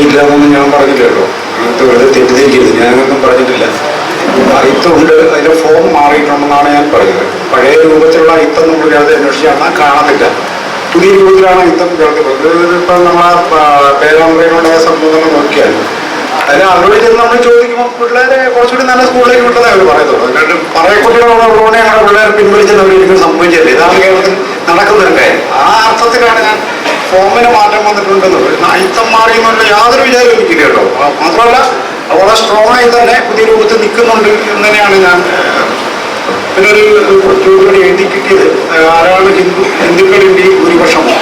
ഇല്ലാന്നൊന്നും ഞാൻ പറഞ്ഞില്ലല്ലോ. അങ്ങനത്തെ വെറുതെ തെറ്റിദ്ധരിക്കരുത്, ഞാനൊന്നും പറഞ്ഞിട്ടില്ല. അയിത്തമുണ്ട്, അതിന്റെ ഫോം മാറിയിട്ടുണ്ടെന്നാണ് ഞാൻ പറഞ്ഞത്. പഴയ രൂപത്തിലുള്ള അയിത്തം നമ്മൾ ചേർത്ത് അന്വേഷിച്ചാൽ കാണത്തില്ല. പുതിയ രൂപത്തിലാണ് അയിത്തം ചേർത്തിട്ടുള്ളത്. ഇപ്പം നമ്മളെ പേരാമ്പ്രയിലുള്ള സംഭവം നോക്കിയാൽ അതിന് അവരോട് ചെന്ന് നമ്മൾ ചോദിക്കുമ്പോൾ പിള്ളേരെ കുറച്ചുകൂടി നല്ല സ്കൂളിലേക്ക് വിട്ടതേ അവർ പറയത്തുള്ളൂ. അല്ലാണ്ട് പറയക്കുട്ടികളുള്ളതുകൊണ്ട് ഞങ്ങളുടെ പിള്ളേരെ പിൻവലിച്ചെന്ന് അവരൊരിക്കലും സംഭവിച്ചില്ല. ഇതാണ് കേരളത്തിൽ നടക്കുന്നൊരു കാര്യം. ആ അർത്ഥത്തിലാണ് ഞാൻ ഫോമിന് മാറ്റം വന്നിട്ടുണ്ടെന്ന് അയിത്തം മാറി എന്നുള്ള യാതൊരു വിചാരവും എനിക്കില്ല കേട്ടോ. മാത്രമല്ല വളരെ സ്ട്രോങ് ആയി തന്നെ പുതിയ രൂപത്തിൽ നിൽക്കുന്നുണ്ട് എന്ന് തന്നെയാണ് ഞാൻ. പിന്നെ ഒരു ചോദ്യം എഴുതി കിട്ടിയത്, ആരാണ് ഹിന്ദുക്കളിൻ്റെ ഭൂരിപക്ഷമോ?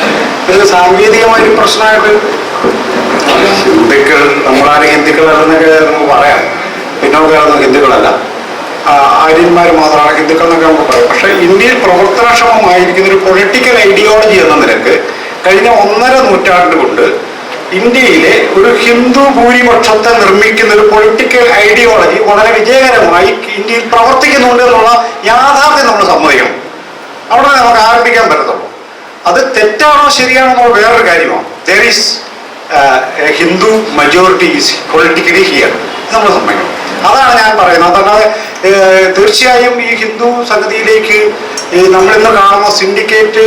ഇത് സാങ്കേതികമായൊരു പ്രശ്നമായിട്ട് ഹിന്ദുക്കൾ, നമ്മളാരും ഹിന്ദുക്കളല്ലെന്നൊക്കെ നമുക്ക് പറയാം. പിന്നോക്കാരൊന്നും ഹിന്ദുക്കളല്ല, ആര്യന്മാർ മാത്രമാണ് ഹിന്ദുക്കൾ എന്നൊക്കെ നമുക്ക് പറയാം. പക്ഷേ ഇന്ത്യയിൽ പ്രവർത്തനക്ഷമമായിരിക്കുന്ന ഒരു പൊളിറ്റിക്കൽ ഐഡിയോളജി എന്ന നിലക്ക് കഴിഞ്ഞ 1.5 നൂറ്റാണ്ട് കൊണ്ട് ഇന്ത്യയിലെ ഒരു ഹിന്ദു ഭൂരിപക്ഷത്തെ നിർമ്മിക്കുന്ന ഒരു പൊളിറ്റിക്കൽ ഐഡിയോളജി വളരെ വിജയകരമായി ഇന്ത്യയിൽ പ്രവർത്തിക്കുന്നുണ്ട് എന്നുള്ള യാഥാർത്ഥ്യം നമ്മൾ സമ്മതിക്കണം. അവിടെ നമുക്ക് ആരംഭിക്കാൻ പറ്റത്തുള്ളൂ. അത് തെറ്റാണോ ശരിയാണോ എന്നുള്ള വേറൊരു കാര്യമാണ്. There is Hindu majority is politically here, നമ്മൾ സമ്മതിക്കണം. അതാണ് ഞാൻ പറയുന്നത്. അതല്ലാതെ തീർച്ചയായും ഈ ഹിന്ദു സംഗതിയിലേക്ക് നമ്മളിന്ന് കാണുന്ന സിൻഡിക്കേറ്റ്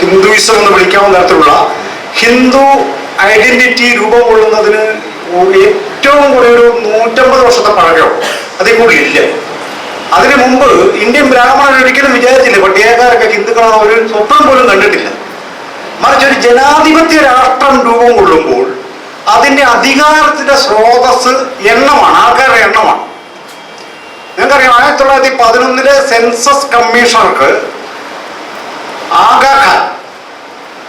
ഹിന്ദുയിസം എന്ന് വിളിക്കാവുന്ന തരത്തിലുള്ള ഹിന്ദു ഐഡന്റിറ്റി രൂപം കൊള്ളുന്നതിന് ഏറ്റവും കൂടി ഒരു 150 വർഷത്തെ പഴക്കം അതിൽ കൂടി ഇല്ല. അതിനു മുമ്പ് ഇന്ത്യൻ ബ്രാഹ്മണർ ഒരിക്കലും വിചാരിച്ചില്ല പട്ടികക്കാരൊക്കെ ഹിന്ദുക്കളാണ്, ഒരു സ്വപ്നം പോലും കണ്ടിട്ടില്ല. മറിച്ച് ഒരു ജനാധിപത്യ രാഷ്ട്രം രൂപം കൊള്ളുമ്പോൾ അതിന്റെ അധികാരത്തിന്റെ സ്രോതസ് എണ്ണമാണ്, ആൾക്കാരുടെ എണ്ണമാണ്. നിങ്ങൾക്കറിയാം, 1911 സെൻസസ് കമ്മീഷണർക്ക് ആഗാ ഖാൻ,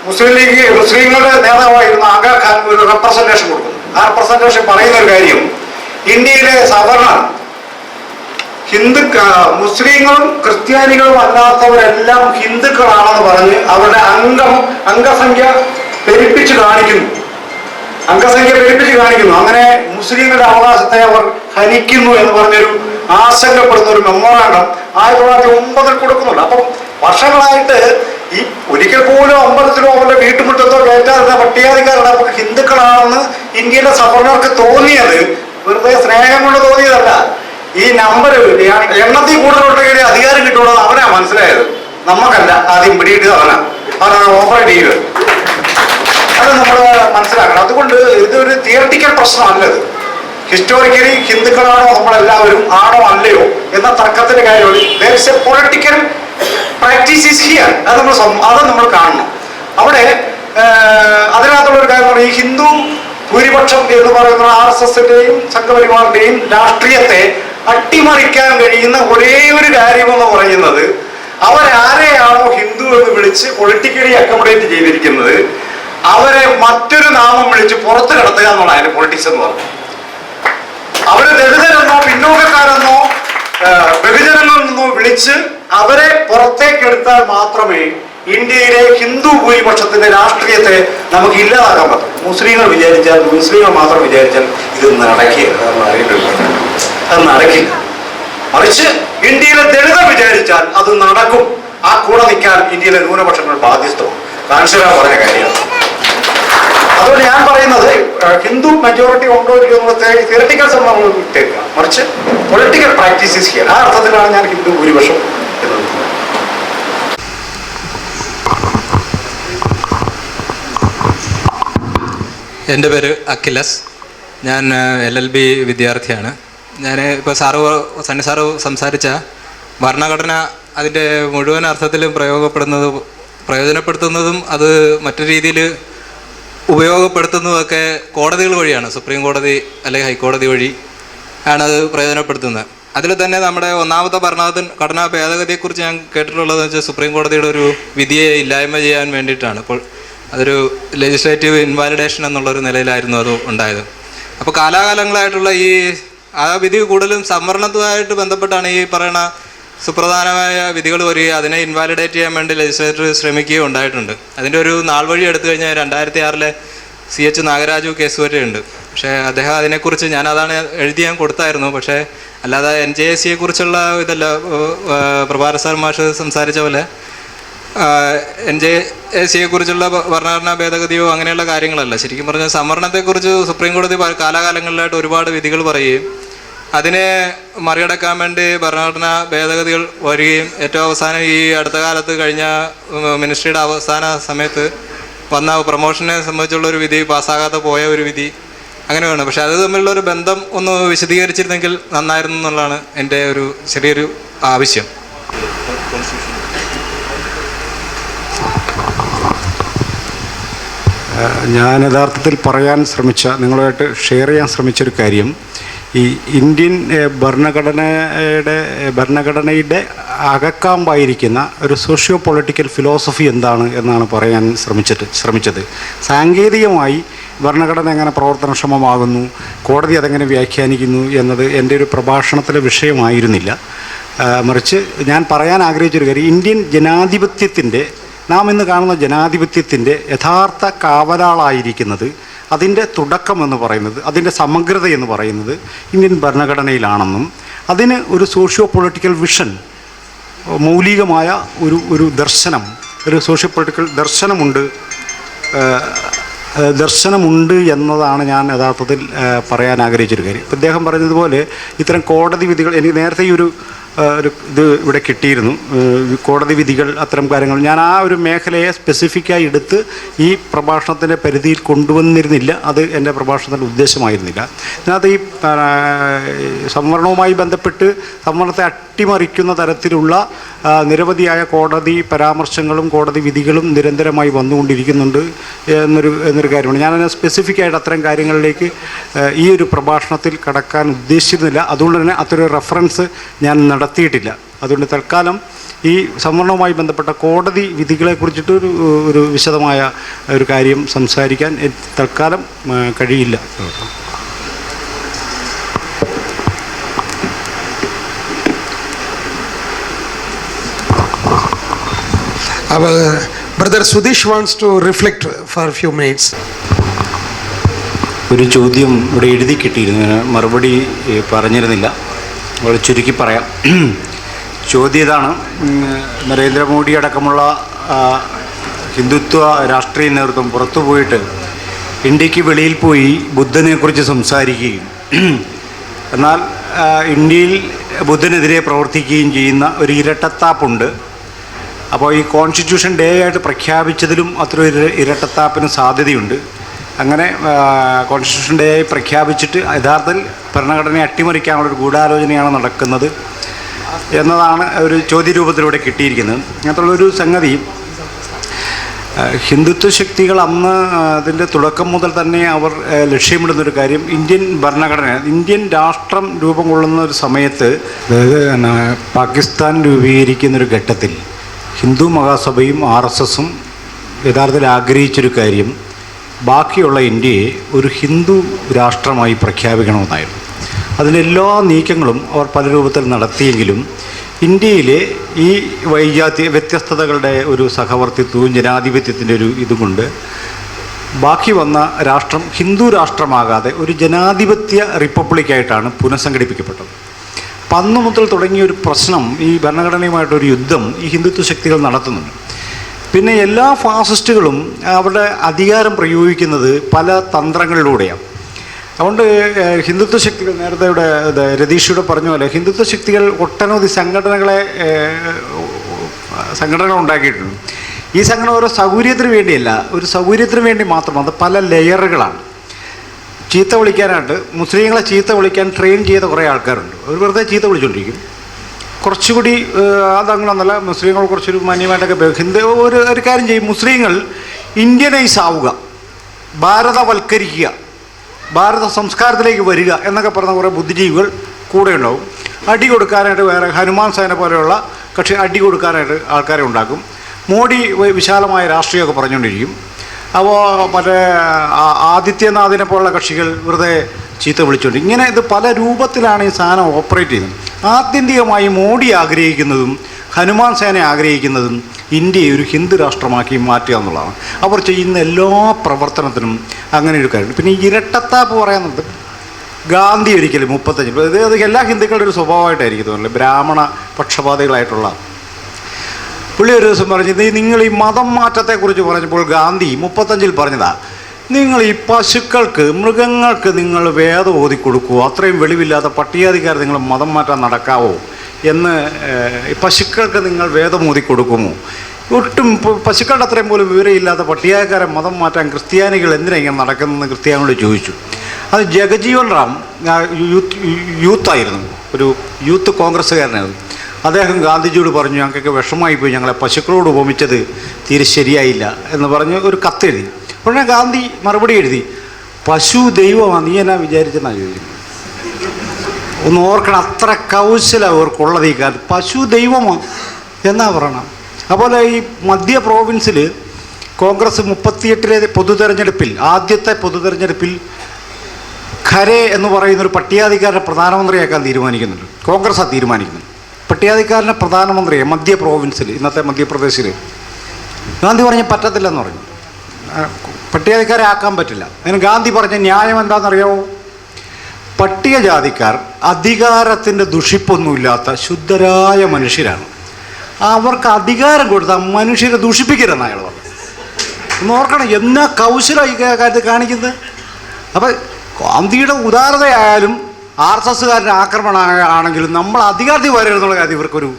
മുസ്ലിങ്ങളുടെ നേതാവായിരുന്ന ആഗാ ഖാൻ ഒരു റെപ്രസെന്റേഷൻ കൊടുക്കുന്നു. ആ റെപ്രസെന്റേഷൻ പറയുന്ന ഒരു കാര്യം, ഇന്ത്യയിലെ സവർണർ മുസ്ലിങ്ങളും ക്രിസ്ത്യാനികളും അല്ലാത്തവരെല്ലാം ഹിന്ദുക്കളാണെന്ന് പറഞ്ഞ് അവരുടെ അംഗസംഖ്യ പെരുപ്പിച്ച് കാണിക്കുന്നു. അങ്ങനെ മുസ്ലിങ്ങളുടെ അവകാശത്തെ അവർ ഹനിക്കുന്നു എന്ന് പറഞ്ഞൊരു ആശങ്കപ്പെടുന്ന ഒരു മെമ്മോറാണ്ടം 1909 കൊടുക്കുന്നുണ്ട്. അപ്പം വർഷങ്ങളായിട്ട് ഈ ഒരിക്കൽ പോലും അമ്പലത്തിലോ അവരുടെ വീട്ടുമുറ്റത്തോ കയറ്റാതെ പട്ടികാധികാരുടെ ഹിന്ദുക്കളാണെന്ന് ഇന്ത്യയിലെ സവർണർക്ക് തോന്നിയത് വെറുതെ സ്നേഹം കൊണ്ട് തോന്നിയതല്ല. ഈ നമ്പർ എണ്ണത്തിൽ കൂടുതലുണ്ടെങ്കിൽ അധികാരം കിട്ടുള്ളൂ അവനാ മനസ്സിലായത്. നമുക്കല്ല, ആദ്യം പിടിയിട്ട് അവനാണ് ഓപ്പറേറ്റ് ചെയ്യുക. അത് നമ്മൾ മനസ്സിലാക്കണം. അതുകൊണ്ട് ഇതൊരു തിയററ്റിക്കൽ പ്രശ്നമല്ലത്. ഹിസ്റ്റോറിക്കലി ഹിന്ദുക്കളാണോ നമ്മളെല്ലാവരും, ആണോ അല്ലയോ എന്ന തർക്കത്തിന്റെ കാര്യമാണ്. Political practice is here. അത് നമ്മൾ കാണണം. അവിടെ അതിനകത്തുള്ള ഒരു കാര്യം, ഈ ഹിന്ദു ഭൂരിപക്ഷം എന്ന് പറയുന്ന RSSന്റെയും സംഘപരിവാറിന്റെയും രാഷ്ട്രീയത്തെ അട്ടിമറിക്കാൻ കഴിയുന്ന ഒരേ ഒരു കാര്യമെന്ന് പറയുന്നത്, അവരാരെയാണോ ഹിന്ദു എന്ന് വിളിച്ച് പൊളിറ്റിക്കലി അക്കോമഡേറ്റ് ചെയ്തിരിക്കുന്നത് അവരെ മറ്റൊരു നാമം വിളിച്ച് പുറത്ത് കിടത്തുക എന്നുള്ള അതിന്റെ പൊളിറ്റിക്സ് എന്ന് പറഞ്ഞു. അവര് ദളിതരെന്നോ പിന്നോക്കക്കാരെന്നോ ബഹുജനങ്ങളിൽ നിന്നോ വിളിച്ച് അവരെ പുറത്തേക്കെടുത്താൽ മാത്രമേ ഇന്ത്യയിലെ ഹിന്ദു ഭൂരിപക്ഷത്തിന്റെ രാഷ്ട്രീയത്തെ നമുക്ക് ഇല്ലാതാക്കാൻ പറ്റും. മുസ്ലിങ്ങൾ മാത്രം വിചാരിച്ചാൽ ഇത് നടക്കില്ല. മറിച്ച് ഇന്ത്യയിലെ ദളിതർ വിചാരിച്ചാൽ അത് നടക്കും. ആ കൂടെ നിൽക്കാൻ ഇന്ത്യയിലെ ന്യൂനപക്ഷങ്ങൾ ബാധ്യസ്ഥവും. കാൻഷര പറഞ്ഞ കാര്യമാണ്. അതുകൊണ്ട് ഞാൻ പറയുന്നത് ഹിന്ദു മെജോറിറ്റി ഉണ്ടോ തിയററ്റിക്കൽ സംഭവങ്ങൾ വിട്ടേക്കുക, മറിച്ച് പൊളിറ്റിക്കൽ പ്രാക്ടീസസ് ഹിയർ. ആ അർത്ഥത്തിലാണ് ഞാൻ ഹിന്ദു ഭൂരിപക്ഷം എന്നത്. എൻ്റെ പേര് അഖിലസ്. ഞാൻ LLB വിദ്യാർത്ഥിയാണ്. ഞാൻ ഇപ്പോൾ സണ്ണി സാറ് സംസാരിച്ച ഭരണഘടന അതിൻ്റെ മുഴുവൻ അർത്ഥത്തിലും പ്രയോജനപ്പെടുത്തുന്നതും അത് മറ്റു രീതിയിൽ ഉപയോഗപ്പെടുത്തുന്നതൊക്കെ കോടതികൾ വഴിയാണ്. സുപ്രീം കോടതി അല്ലെങ്കിൽ ഹൈക്കോടതി വഴി ആണ് അത് പ്രയോജനപ്പെടുത്തുന്നത്. അതിൽ തന്നെ നമ്മുടെ 1ാമത്തെ ഭരണഘടനാ ഭേദഗതിയെക്കുറിച്ച് ഞാൻ കേട്ടിട്ടുള്ളതെന്ന് വെച്ചാൽ സുപ്രീം കോടതിയുടെ ഒരു വിധിയെ ഇല്ലായ്മ ചെയ്യാൻ വേണ്ടിയിട്ടാണ്. അപ്പോൾ അതൊരു ലെജിസ്ലേറ്റീവ് ഇൻവാലിഡേഷൻ എന്നുള്ളൊരു നിലയിലായിരുന്നു അത് ഉണ്ടായത്. അപ്പോൾ കാലാകാലങ്ങളായിട്ടുള്ള ആ വിധി കൂടുതലും സംവരണത്തുമായിട്ട് ബന്ധപ്പെട്ടാണ് ഈ പറയുന്ന സുപ്രധാനമായ വിധികൾ വരികയും അതിനെ ഇൻവാലിഡേറ്റ് ചെയ്യാൻ വേണ്ടി ലെജിസ്ലേറ്റർ ശ്രമിക്കുകയും ഉണ്ടായിട്ടുണ്ട്. അതിൻ്റെ ഒരു നാൾ വഴി എടുത്തു കഴിഞ്ഞാൽ 2006 CH നാഗരാജു കേസ് വരെയുണ്ട്. പക്ഷേ അദ്ദേഹം അതിനെക്കുറിച്ച് ഞാനതാണ് ഞാൻ കൊടുത്തായിരുന്നു. പക്ഷേ അല്ലാതെ NJSC കുറിച്ചുള്ള ഇതല്ല, പ്രഭാര സാർ മാഷ് സംസാരിച്ച പോലെ NJAC കുറിച്ചുള്ള ഭരണഘടനാ ഭേദഗതിയോ അങ്ങനെയുള്ള കാര്യങ്ങളല്ല. ശരിക്കും പറഞ്ഞാൽ സംവരണത്തെക്കുറിച്ച് സുപ്രീം കോടതി കാലാകാലങ്ങളിലായിട്ട് ഒരുപാട് വിധികൾ പറയുകയും അതിനെ മറികടക്കാൻ വേണ്ടി ഭരണഘടനാ ഭേദഗതികൾ വരികയും ഏറ്റവും അവസാനം ഈ അടുത്ത കാലത്ത് കഴിഞ്ഞ മിനിസ്ട്രിയുടെ അവസാന സമയത്ത് വന്ന പ്രൊമോഷനെ സംബന്ധിച്ചുള്ള ഒരു വിധി പാസ്സാകാതെ പോയ ഒരു വിധി അങ്ങനെ വേണം. പക്ഷെ അത് തമ്മിലുള്ള ഒരു ബന്ധം ഒന്ന് വിശദീകരിച്ചിരുന്നെങ്കിൽ നന്നായിരുന്നു എന്നുള്ളതാണ് എൻ്റെ ഒരു ചെറിയൊരു ആവശ്യം. ഞാൻ യഥാർത്ഥത്തിൽ പറയാൻ ശ്രമിച്ച, നിങ്ങളുമായിട്ട് ഷെയർ ചെയ്യാൻ ശ്രമിച്ചൊരു കാര്യം, ഈ ഇന്ത്യൻ ഭരണഘടനയുടെ അകക്കാമ്പായിരിക്കുന്ന ഒരു സോഷ്യോ പൊളിറ്റിക്കൽ ഫിലോസഫി എന്താണ് എന്നാണ് പറയാൻ ശ്രമിച്ചത്. സാങ്കേതികമായി ഭരണഘടന എങ്ങനെ പ്രവർത്തനക്ഷമമാകുന്നു, കോടതി അതെങ്ങനെ വ്യാഖ്യാനിക്കുന്നു എന്നത് എൻ്റെ ഒരു പ്രഭാഷണത്തിലെ വിഷയമായിരുന്നില്ല. മറിച്ച് ഞാൻ പറയാൻ ആഗ്രഹിച്ചൊരു കാര്യം, ഇന്ത്യൻ ജനാധിപത്യത്തിൻ്റെ, നാം ഇന്ന് കാണുന്ന ജനാധിപത്യത്തിൻ്റെ യഥാർത്ഥ കാവലാളായിരിക്കുന്നത്, അതിൻ്റെ തുടക്കമെന്ന് പറയുന്നത്, അതിൻ്റെ സമഗ്രത എന്ന് പറയുന്നത് ഇന്ത്യൻ ഭരണഘടനയിലാണെന്നും അതിന് ഒരു സോഷ്യോ പൊളിറ്റിക്കൽ വിഷൻ, മൗലികമായ ഒരു ദർശനം, ഒരു സോഷ്യോ പൊളിറ്റിക്കൽ ദർശനമുണ്ട് എന്നതാണ് ഞാൻ യഥാർത്ഥത്തിൽ പറയാൻ ആഗ്രഹിച്ചൊരു കാര്യം. ഇപ്പം അദ്ദേഹം പറഞ്ഞതുപോലെ ഇത്തരം കോടതി വിധികൾ, എനിക്ക് നേരത്തെ ഈ ഒരു ഇത് ഇവിടെ കിട്ടിയിരുന്നു, കോടതി വിധികൾ, അത്തരം കാര്യങ്ങൾ ഞാൻ ആ ഒരു മേഖലയെ സ്പെസിഫിക്കായി എടുത്ത് ഈ പ്രഭാഷണത്തിൻ്റെ പരിധിയിൽ കൊണ്ടുവന്നിരുന്നില്ല. അത് എൻ്റെ പ്രഭാഷണത്തിൻ്റെ ഉദ്ദേശമായിരുന്നില്ല. ഇതിനകത്ത് ഈ സംവരണവുമായി ബന്ധപ്പെട്ട് സംവരണത്തെ അട്ടിമറിക്കുന്ന തരത്തിലുള്ള നിരവധിയായ കോടതി പരാമർശങ്ങളും കോടതി വിധികളും നിരന്തരമായി വന്നുകൊണ്ടിരിക്കുന്നുണ്ട് എന്നൊരു കാര്യമാണ്. ഞാനതിനെ സ്പെസിഫിക്കായിട്ട് അത്തരം കാര്യങ്ങളിലേക്ക് ഈ ഒരു പ്രഭാഷണത്തിൽ കടക്കാൻ ഉദ്ദേശിച്ചിരുന്നില്ല. അതുകൊണ്ട് തന്നെ അത്തരം റെഫറൻസ് ഞാൻ നടത്തിയിട്ടില്ല. അതുകൊണ്ട് തൽക്കാലം ഈ സംവരണവുമായി ബന്ധപ്പെട്ട കോടതി വിധികളെക്കുറിച്ചിട്ട് ഒരു വിശദമായ ഒരു കാര്യം സംസാരിക്കാൻ തൽക്കാലം കഴിയില്ല. Our brother Sudesh wants to reflect for a few minutes. ഒരു ചോദ്യം ഇവിടെ എഴുതി കിട്ടിയിരുന്നു, മറുപടി പറഞ്ഞിരുന്നില്ല, വളരെ ചുരുക്കി പറയാം. ചോദ്യം ഇതാണ്: നരേന്ദ്രമോദി അടക്കമുള്ള ഹിന്ദുത്വ രാഷ്ട്രീയ നേതൃത്വം പുറത്തു പോയിട്ട് ഇന്ത്യക്ക് വെളിയിൽ പോയി ബുദ്ധനെക്കുറിച്ച് സംസാരിക്കുകയും എന്നാൽ ഇന്ത്യയിൽ ബുദ്ധനെതിരെ പ്രവർത്തിക്കുകയും ചെയ്യുന്ന ഒരു ഇരട്ടത്താപ്പുണ്ട്. അപ്പോൾ ഈ കോൺസ്റ്റിറ്റ്യൂഷൻ ഡേ ആയിട്ട് പ്രഖ്യാപിച്ചതിലും അത്ര ഒരു ഇരട്ടത്താപ്പിന് സാധ്യതയുണ്ട്. അങ്ങനെ കോൺസ്റ്റിറ്റ്യൂഷൻ ഡേ ആയി പ്രഖ്യാപിച്ചിട്ട് യഥാർത്ഥത്തിൽ ഭരണഘടനയെ അട്ടിമറിക്കാനുള്ളൊരു ഗൂഢാലോചനയാണ് നടക്കുന്നത് എന്നതാണ് ഒരു ചോദ്യരൂപത്തിലൂടെ കിട്ടിയിരിക്കുന്നത്. അങ്ങനത്തുള്ളൊരു സംഗതി ഹിന്ദുത്വ ശക്തികൾ അന്ന് അതിൻ്റെ തുടക്കം മുതൽ തന്നെ അവർ ലക്ഷ്യമിടുന്നൊരു കാര്യം, ഇന്ത്യൻ ഭരണഘടന, ഇന്ത്യൻ രാഷ്ട്രം രൂപം കൊള്ളുന്ന ഒരു സമയത്ത്, അതായത് പാകിസ്ഥാൻ രൂപീകരിക്കുന്നൊരു ഘട്ടത്തിൽ ഹിന്ദു മഹാസഭയും RSSും യഥാർത്ഥത്തിൽ ആഗ്രഹിച്ചൊരു കാര്യം ബാക്കിയുള്ള ഇന്ത്യയെ ഒരു ഹിന്ദു രാഷ്ട്രമായി പ്രഖ്യാപിക്കണമെന്നായിരുന്നു. അതിലെല്ലാ നീക്കങ്ങളും അവർ പല രൂപത്തിൽ നടത്തിയെങ്കിലും ഇന്ത്യയിലെ ഈ വ്യത്യസ്തതകളുടെ ഒരു സഹവർത്തിത്വവും ജനാധിപത്യത്തിൻ്റെ ഒരു ഇതുകൊണ്ട് ബാക്കി വന്ന രാഷ്ട്രം ഹിന്ദു രാഷ്ട്രമാകാതെ ഒരു ജനാധിപത്യ റിപ്പബ്ലിക്കായിട്ടാണ് പുനഃസംഘടിപ്പിക്കപ്പെട്ടത്. അപ്പം അന്ന് മുതൽ തുടങ്ങിയ ഒരു പ്രശ്നം, ഈ ഭരണഘടനയുമായിട്ടൊരു യുദ്ധം ഈ ഹിന്ദുത്വ ശക്തികൾ നടത്തുന്നുണ്ട്. പിന്നെ എല്ലാ ഫാസിസ്റ്റുകളും അവരുടെ അധികാരം പ്രയോഗിക്കുന്നത് പല തന്ത്രങ്ങളിലൂടെയാണ്. അതുകൊണ്ട് ഹിന്ദുത്വ ശക്തികൾ, നേരത്തെ ഇവിടെ രതീഷിയുടെ പറഞ്ഞ പോലെ, ഹിന്ദുത്വ ശക്തികൾ ഒട്ടനവധി സംഘടനകൾ ഉണ്ടാക്കിയിട്ടുണ്ട്. ഈ സംഘടന ഓരോ സൗകര്യത്തിന് വേണ്ടിയല്ല, ഒരു സൗകര്യത്തിന് വേണ്ടി മാത്രം, അത് പല ലെയറുകളാണ്. ചീത്ത വിളിക്കാനായിട്ട്, മുസ്ലിങ്ങളെ ചീത്ത വിളിക്കാൻ ട്രെയിൻ ചെയ്ത കുറേ ആൾക്കാരുണ്ട്. അവർ വെറുതെ ചീത്ത വിളിച്ചുകൊണ്ടിരിക്കും. കുറച്ചുകൂടി അതങ്ങനൊന്നല്ല, മുസ്ലിങ്ങൾ കുറച്ചൊരു മാന്യമായിട്ടൊക്കെ ഹിന്ദു ഒരു കാര്യം ചെയ്യും, മുസ്ലിങ്ങൾ ഇന്ത്യനൈസ് ആവുക, ഭാരതവൽക്കരിക്കുക, ഭാരത സംസ്കാരത്തിലേക്ക് വരിക എന്നൊക്കെ പറഞ്ഞ കുറേ ബുദ്ധിജീവികൾ കൂടെ ഉണ്ടാവും. അടി കൊടുക്കാനായിട്ട് വേറെ ഹനുമാൻ സേന പോലെയുള്ള കക്ഷി അടി കൊടുക്കാനായിട്ട് ആൾക്കാരെ ഉണ്ടാക്കും. മോഡി വിശാലമായ രാഷ്ട്രീയമൊക്കെ പറഞ്ഞുകൊണ്ടിരിക്കും. അപ്പോൾ മറ്റേ ആദിത്യനാഥിനെ പോലുള്ള കക്ഷികൾ വെറുതെ ചീത്ത വിളിച്ചുകൊണ്ട്, ഇങ്ങനെ ഇത് പല രൂപത്തിലാണ് ഈ സാധനം ഓപ്പറേറ്റ് ചെയ്യുന്നത്. ആത്യന്തികമായി മോഡി ആഗ്രഹിക്കുന്നതും ഹനുമാൻ സേന ആഗ്രഹിക്കുന്നതും ഇന്ത്യയെ ഒരു ഹിന്ദു രാഷ്ട്രമാക്കി മാറ്റുക എന്നുള്ളതാണ്. അവർ ചെയ്യുന്ന എല്ലാ പ്രവർത്തനത്തിനും അങ്ങനെ ഒരു കാര്യമുണ്ട്. പിന്നെ ഈ ഇരട്ടത്താപ്പ് പറയാനുണ്ട്. ഗാന്ധി ഒരിക്കലും 35 അത് എല്ലാ ഹിന്ദുക്കളുടെ ഒരു സ്വഭാവമായിട്ടായിരിക്കും തോന്നുന്നത്, ബ്രാഹ്മണ പക്ഷപാതികളായിട്ടുള്ള പുള്ളി ഒരു ദിവസം പറഞ്ഞത്, നിങ്ങൾ ഈ മതം മാറ്റത്തെക്കുറിച്ച് പറഞ്ഞപ്പോൾ ഗാന്ധി 35 പറഞ്ഞതാ, നിങ്ങൾ ഈ പശുക്കൾക്ക്, മൃഗങ്ങൾക്ക് നിങ്ങൾ വേദം ഓതി കൊടുക്കുമോ? അത്രയും വെളിവില്ലാത്ത പട്ടികജാതിക്കാർ നിങ്ങൾ മതം മാറ്റാൻ നടക്കാവോ എന്ന്. പശുക്കൾക്ക് നിങ്ങൾ വേദം ഓതി കൊടുക്കുമോ? ഒട്ടും പശുക്കളുടെ അത്രയും പോലും വിവരമില്ലാത്ത പട്ടികജാതിക്കാരെ മതം മാറ്റാൻ ക്രിസ്ത്യാനികൾ എന്തിനാ ഇങ്ങനെ നടക്കുന്നതെന്ന് ക്രിസ്ത്യാനിയോട് ചോദിച്ചു. അത് ജഗജീവൻ റാം യൂത്തായിരുന്നു, ഒരു യൂത്ത് കോൺഗ്രസ്സുകാരനായിരുന്നു. അദ്ദേഹം ഗാന്ധിജിയോട് പറഞ്ഞു, ഞങ്ങൾക്കൊക്കെ വിഷമമായിപ്പോയി, ഞങ്ങളെ പശുക്കളോട് ഉപമിച്ചത് തീരെ ശരിയായില്ല എന്ന് പറഞ്ഞ് ഒരു കത്തെഴുതി. ഉടനെ ഗാന്ധി മറുപടി എഴുതി, പശു ദൈവമാണ്, നീ എന്നാ വിചാരിച്ചെന്നാണ് ചോദിക്കുന്നത്. ഒന്ന് ഓർക്കണം, അത്ര കൗശലം അവർക്കുള്ളത് ഈ കാലത്ത്. പശു ദൈവമാണ് എന്നാ പറയണം. അതുപോലെ ഈ മധ്യ പ്രോവിൻസിൽ കോൺഗ്രസ് 38 പൊതു തെരഞ്ഞെടുപ്പിൽ, ആദ്യത്തെ പൊതു തെരഞ്ഞെടുപ്പിൽ ഖരെ എന്ന് പറയുന്നൊരു പട്ടികജാതിക്കാരനെ പ്രധാനമന്ത്രിയാക്കാൻ തീരുമാനിക്കുന്നുണ്ട്. കോൺഗ്രസ്സാണ് തീരുമാനിക്കുന്നത് പട്ടികജാതിക്കാരനെ പ്രധാനമന്ത്രിയെ മധ്യ പ്രോവിൻസിൽ, ഇന്നത്തെ മധ്യപ്രദേശിൽ. ഗാന്ധി പറഞ്ഞ് പറ്റത്തില്ലെന്ന് പറഞ്ഞു, പട്ടികജാതിക്കാരെ ആക്കാൻ പറ്റില്ല. അതിന് ഗാന്ധി പറഞ്ഞ ന്യായം എന്താണെന്നറിയാമോ? പട്ടികജാതിക്കാർ അധികാരത്തിൻ്റെ ദുഷിപ്പൊന്നുമില്ലാത്ത ശുദ്ധരായ മനുഷ്യരാണ്, അവർക്ക് അധികാരം കൊടുത്താൽ മനുഷ്യരെ ദുഷിപ്പിക്കരുതെന്ന് അയാൾ പറഞ്ഞു. ഒന്ന് ഓർക്കണം, എന്നാ കൗശലം ഈ കാര്യത്തിൽ കാണിക്കുന്നത്. അപ്പം ഗാന്ധിയുടെ ഉദാരതയായാലും RSSകാരുടെ ആക്രമണം ആണെങ്കിലും നമ്മൾ അധികാരത്തിൽ വരരുതെന്നുള്ള കാര്യം ഇവർക്കൊരു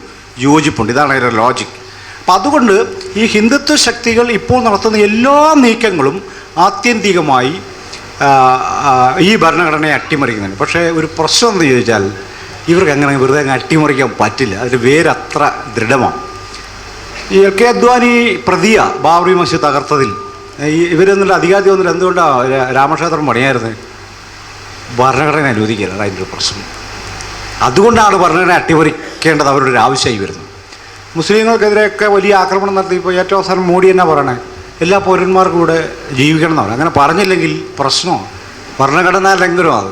യോജിപ്പുണ്ട്. ഇതാണ് അതിൻ്റെ ലോജിക്. അപ്പം അതുകൊണ്ട് ഈ ഹിന്ദുത്വ ശക്തികൾ ഇപ്പോൾ നടത്തുന്ന എല്ലാ നീക്കങ്ങളും ആത്യന്തികമായി ഈ ഭരണഘടനയെ അട്ടിമറിക്കുന്നുണ്ട്. പക്ഷേ ഒരു പ്രശ്നം എന്ന് ചോദിച്ചാൽ, ഇവർക്ക് അങ്ങനെ വെറുതെ അങ്ങ് അട്ടിമറിക്കാൻ പറ്റില്ല. അതിൻ്റെ വേരത്ര ദൃഢമാണ്. ഈ LK അദ്വാനി പ്രതിയ ബാബറി മസ്ജിദ് തകർത്തതിൽ ഇവരൊന്നുള്ള അധികാരത്തിൽ വന്നിട്ട് എന്തുകൊണ്ടാണ് രാമക്ഷേത്രം പണിയായിരുന്നത്? ഭരണഘടന അനുവദിക്കില്ല, അതിൻ്റെ ഒരു പ്രശ്നം. അതുകൊണ്ടാണ് ഭരണഘടന അട്ടിമറിക്കേണ്ടത് അവരുടെ ഒരു ആവശ്യമായി വരുന്നത്. മുസ്ലിങ്ങൾക്കെതിരെയൊക്കെ വലിയ ആക്രമണം നടത്തി. ഇപ്പോൾ ഏറ്റവും അവസാനം മോഡി എന്നാ പറയണേ, എല്ലാ പൗരന്മാർക്കും കൂടെ ജീവിക്കണം എന്നാണ്. അങ്ങനെ പറഞ്ഞില്ലെങ്കിൽ പ്രശ്നമാണ്, ഭരണഘടനാ ലംഘനമാണ്.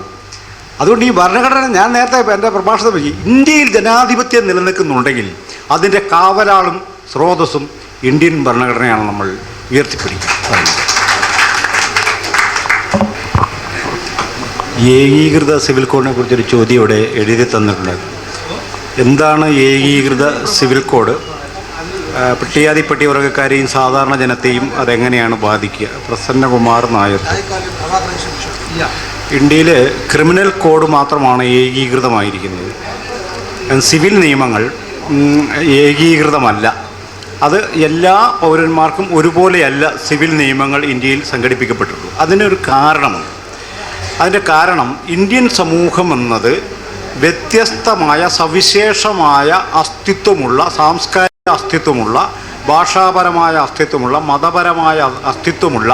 അതുകൊണ്ട് ഈ ഭരണഘടന, ഞാൻ നേരത്തെ എൻ്റെ പ്രഭാഷണത്തിൽ പറ്റി, ഇന്ത്യയിൽ ജനാധിപത്യം നിലനിൽക്കുന്നുണ്ടെങ്കിൽ അതിൻ്റെ കാവലാളും സ്രോതസ്സും ഇന്ത്യൻ ഭരണഘടനയാണ് നമ്മൾ ഉയർത്തിപ്പിടിക്കുന്നത്. ഏകീകൃത സിവിൽ കോഡിനെ കുറിച്ചൊരു ചോദ്യം ഇവിടെ എഴുതി തന്നിട്ടുണ്ട്. എന്താണ് ഏകീകൃത സിവിൽ കോഡ്? പട്ടികജാതി പട്ടികവർഗക്കാരെയും സാധാരണ ജനത്തെയും അതെങ്ങനെയാണ് ബാധിക്കുക? പ്രസന്നകുമാർ നായർ. ഇന്ത്യയിൽ ക്രിമിനൽ കോഡ് മാത്രമാണ് ഏകീകൃതമായിരിക്കുന്നത്. സിവിൽ നിയമങ്ങൾ ഏകീകൃതമല്ല. അത് എല്ലാ പൗരന്മാർക്കും ഒരുപോലെയല്ല സിവിൽ നിയമങ്ങൾ ഇന്ത്യയിൽ സംഘടിപ്പിക്കപ്പെട്ടിട്ടുള്ളൂ. അതിനൊരു കാരണമുണ്ട്. അതിൻ്റെ കാരണം, ഇന്ത്യൻ സമൂഹം എന്നത് വ്യത്യസ്തമായ സവിശേഷമായ അസ്തിത്വമുള്ള, സാംസ്കാരിക അസ്തിത്വമുള്ള, ഭാഷാപരമായ അസ്തിത്വമുള്ള, മതപരമായ അസ്തിത്വമുള്ള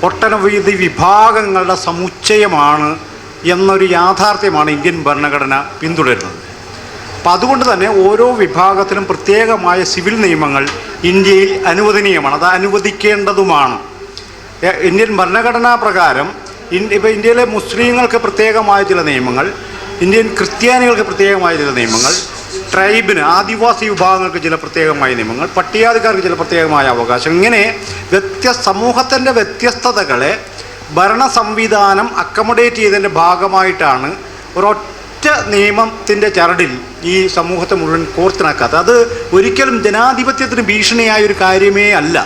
ഒട്ടനവധി വിഭാഗങ്ങളുടെ സമുച്ചയമാണ് എന്നൊരു യാഥാർത്ഥ്യമാണ് ഇന്ത്യൻ ഭരണഘടന പിന്തുടരുന്നത്. അപ്പം അതുകൊണ്ട് തന്നെ ഓരോ വിഭാഗത്തിനും പ്രത്യേകമായ സിവിൽ നിയമങ്ങൾ ഇന്ത്യയിൽ അനുവദനീയമാണ്, അത് അനുവദിക്കേണ്ടതുമാണ്. ഇന്ത്യൻ ഭരണഘടനാ പ്രകാരം ഇപ്പോൾ ഇന്ത്യയിലെ മുസ്ലിങ്ങൾക്ക് പ്രത്യേകമായ ചില നിയമങ്ങൾ, ഇന്ത്യൻ ക്രിസ്ത്യാനികൾക്ക് പ്രത്യേകമായ ചില നിയമങ്ങൾ, ട്രൈബിന്, ആദിവാസി വിഭാഗങ്ങൾക്ക് ചില പ്രത്യേകമായ നിയമങ്ങൾ, പട്ടികജാതിക്കാർക്ക് ചില പ്രത്യേകമായ അവകാശം, ഇങ്ങനെ സമൂഹത്തിൻ്റെ വ്യത്യസ്തതകളെ ഭരണ സംവിധാനം അക്കമഡേറ്റ് ചെയ്തതിൻ്റെ ഭാഗമായിട്ടാണ് ഒരൊറ്റ നിയമത്തിൻ്റെ ചരടിൽ ഈ സമൂഹത്തെ മുഴുവൻ കോർത്തിണക്കാത്തത്. അത് ഒരിക്കലും ജനാധിപത്യത്തിന് ഭീഷണിയായ ഒരു കാര്യമേ അല്ല.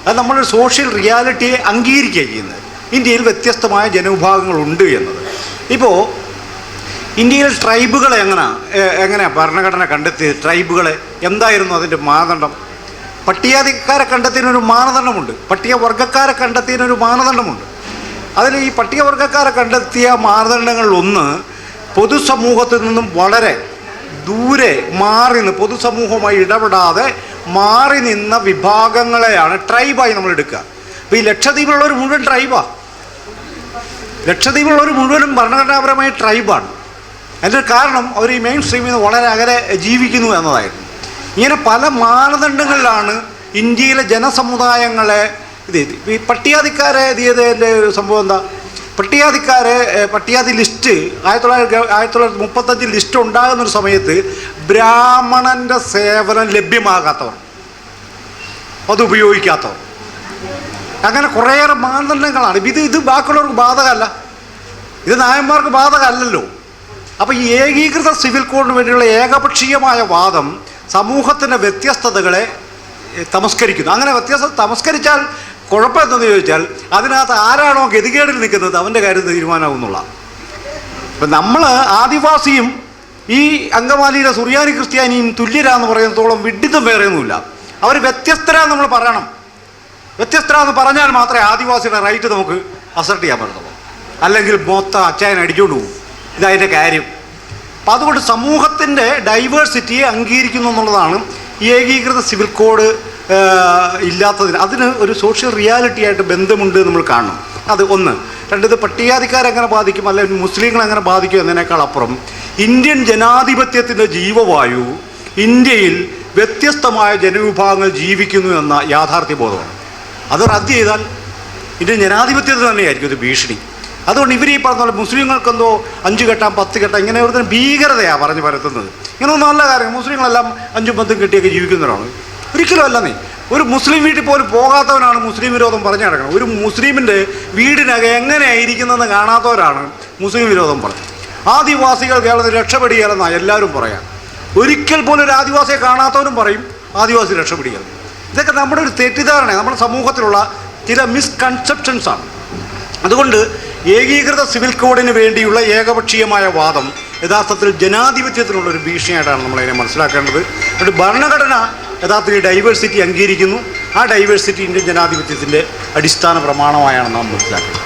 അത് നമ്മളൊരു സോഷ്യൽ റിയാലിറ്റിയെ അംഗീകരിക്കുക ചെയ്യുന്നത്. ഇന്ത്യയിൽ വ്യത്യസ്തമായ ജനവിഭാഗങ്ങളുണ്ട് എന്നത്. ഇപ്പോൾ ഇന്ത്യയിൽ ട്രൈബുകളെ എങ്ങനെയാണ് ഭരണഘടന കണ്ടെത്തിയത്? ട്രൈബുകളെ എന്തായിരുന്നു അതിൻ്റെ മാനദണ്ഡം? പട്ടികജാതിക്കാരെ കണ്ടെത്തിയതിനൊരു മാനദണ്ഡമുണ്ട്, പട്ടികവർഗക്കാരെ കണ്ടെത്തിയതിനൊരു മാനദണ്ഡമുണ്ട്. അതിൽ ഈ പട്ടികവർഗക്കാരെ കണ്ടെത്തിയ മാനദണ്ഡങ്ങളിലൊന്ന്, പൊതുസമൂഹത്തിൽ നിന്നും വളരെ ദൂരെ മാറി നിന്ന്, പൊതുസമൂഹവുമായി ഇടപെടാതെ മാറി നിന്ന വിഭാഗങ്ങളെയാണ് ട്രൈബായി നമ്മൾ എടുക്കുക. അപ്പോൾ ഈ ലക്ഷദ്വീപിലുള്ളവർ മുഴുവൻ ട്രൈബാണ്. ലക്ഷദ്വീപിലുള്ളവർ മുഴുവനും ഭരണഘടനാപരമായ ട്രൈബാണ്. അതിൻ്റെ കാരണം അവർ ഈ മെയിൻ സ്ട്രീമിൽ നിന്ന് വളരെ അകലെ ജീവിക്കുന്നു എന്നതായിരുന്നു. ഇങ്ങനെ പല മാനദണ്ഡങ്ങളിലാണ് ഇന്ത്യയിലെ ജനസമുദായങ്ങളെ ഈ പട്ടികജാതിക്കാരെ ഇതിൻ്റെ സംഭവം എന്താ? പട്ടികജാതി ലിസ്റ്റ് 1935 ലിസ്റ്റ് ഉണ്ടാകുന്നൊരു സമയത്ത് ബ്രാഹ്മണൻ്റെ സേവനം ലഭ്യമാകാത്തവർ, അത് ഉപയോഗിക്കാത്തവർ, അങ്ങനെ കുറേയേറെ മാനദണ്ഡങ്ങളാണ്. ഇത് ബാക്കിയുള്ളവർക്ക് ബാധകമല്ല, ഇത് നായന്മാർക്ക് ബാധകമല്ലല്ലോ. അപ്പോൾ ഈ ഏകീകൃത സിവിൽ കോഡിന് വേണ്ടിയുള്ള ഏകപക്ഷീയമായ വാദം സമൂഹത്തിൻ്റെ വ്യത്യസ്തതകളെ തമസ്കരിക്കുന്നു. അങ്ങനെ വ്യത്യസ്ത തമസ്കരിച്ചാൽ കുഴപ്പമെന്തെന്ന് ചോദിച്ചാൽ അതിനകത്ത് ആരാണോ ഗതികേടിൽ നിൽക്കുന്നത് അവൻ്റെ കാര്യം തീരുമാനമാകുന്നുള്ള. ഇപ്പം നമ്മൾ ആദിവാസിയും ഈ അങ്കമാലിയിലെ സുറിയാനി ക്രിസ്ത്യാനിയും തുല്യരാന്ന് പറയുന്നതോളം വിഡിതം വേറെയൊന്നുമില്ല. അവർ വ്യത്യസ്തരാന്ന് നമ്മൾ പറയണം. വ്യത്യസ്തരാന്ന് പറഞ്ഞാൽ മാത്രമേ ആദിവാസിയുടെ റൈറ്റ് നമുക്ക് അസർട്ട് ചെയ്യാൻ പറ്റത്തുള്ളൂ. അല്ലെങ്കിൽ മൊത്തം അച്ചായൻ അടിച്ചുകൊണ്ട് പോകും. ഇതതിൻ്റെ കാര്യം. അപ്പം അതുകൊണ്ട് സമൂഹത്തിൻ്റെ ഡൈവേഴ്സിറ്റിയെ അംഗീകരിക്കുന്നു എന്നുള്ളതാണ് ഈ ഏകീകൃത സിവിൽ കോഡ് ഇല്ലാത്തതിന്. അതിന് ഒരു സോഷ്യൽ റിയാലിറ്റി ആയിട്ട് ബന്ധമുണ്ട് നമ്മൾ കാണണം. അത് ഒന്ന്. രണ്ട്, ഇത് പട്ടികജാതിക്കാരെങ്ങനെ ബാധിക്കും അല്ലെങ്കിൽ മുസ്ലിങ്ങളെ എങ്ങനെ ബാധിക്കും എന്നതിനേക്കാൾ അപ്പുറം ഇന്ത്യൻ ജനാധിപത്യത്തിൻ്റെ ജീവവായു ഇന്ത്യയിൽ വ്യത്യസ്തമായ ജനവിഭാഗങ്ങൾ ജീവിക്കുന്നു എന്ന യാഥാർത്ഥ്യബോധമാണ്. അത് റദ്ദ് ചെയ്താൽ ഇന്ത്യൻ ജനാധിപത്യത്തിന് തന്നെയായിരിക്കും ഇത് ഭീഷണി. അതുകൊണ്ട് ഇവർ ഈ പറഞ്ഞ പോലെ മുസ്ലിങ്ങൾക്കെന്തോ 5 കെട്ടാം 10 കെട്ടാം ഇങ്ങനെ ഒരു ഭീകരതയാണ് പറഞ്ഞു പരത്തുന്നത്. ഇങ്ങനെയൊന്നും നല്ല കാര്യം. മുസ്ലിങ്ങളെല്ലാം 5ഉം 10ഉം കെട്ടിയൊക്കെ ജീവിക്കുന്നവരാണ്. ഒരിക്കലും അല്ല. നീ ഒരു മുസ്ലിം വീട്ടിൽ പോലും പോകാത്തവനാണ് മുസ്ലിം വിരോധം പറഞ്ഞു നടക്കുന്നത്. ഒരു മുസ്ലിമിൻ്റെ വീടിനകം എങ്ങനെയായിരിക്കുന്നതെന്ന് കാണാത്തവരാണ് മുസ്ലിം വിരോധം പറഞ്ഞത്. ആദിവാസികൾ കേരളത്തിൽ രക്ഷപ്പെടുകയാണെന്നാണ് എല്ലാവരും പറയാം. ഒരിക്കൽ പോലും ഒരു ആദിവാസിയെ കാണാത്തവരും പറയും ആദിവാസി രക്ഷപ്പെടുകയാണ്. ഇതൊക്കെ നമ്മുടെ ഒരു തെറ്റിദ്ധാരണയാണ്, നമ്മുടെ സമൂഹത്തിലുള്ള ചില മിസ്കൺസെപ്ഷൻസാണ്. അതുകൊണ്ട് ഏകീകൃത സിവിൽ കോഡിന് വേണ്ടിയുള്ള ഏകപക്ഷീയമായ വാദം യഥാർത്ഥത്തിൽ ജനാധിപത്യത്തിനുള്ളൊരു ഭീഷണിയായിട്ടാണ് നമ്മളതിനെ മനസ്സിലാക്കേണ്ടത്. അതുകൊണ്ട് ഭരണഘടന യഥാർത്ഥത്തിൽ ഡൈവേഴ്സിറ്റി അംഗീകരിക്കുന്നു. ആ ഡൈവേഴ്സിറ്റി ഇന്ത്യൻ ജനാധിപത്യത്തിൻ്റെ അടിസ്ഥാന പ്രമാണമായാണ് നാം മനസ്സിലാക്കുന്നത്.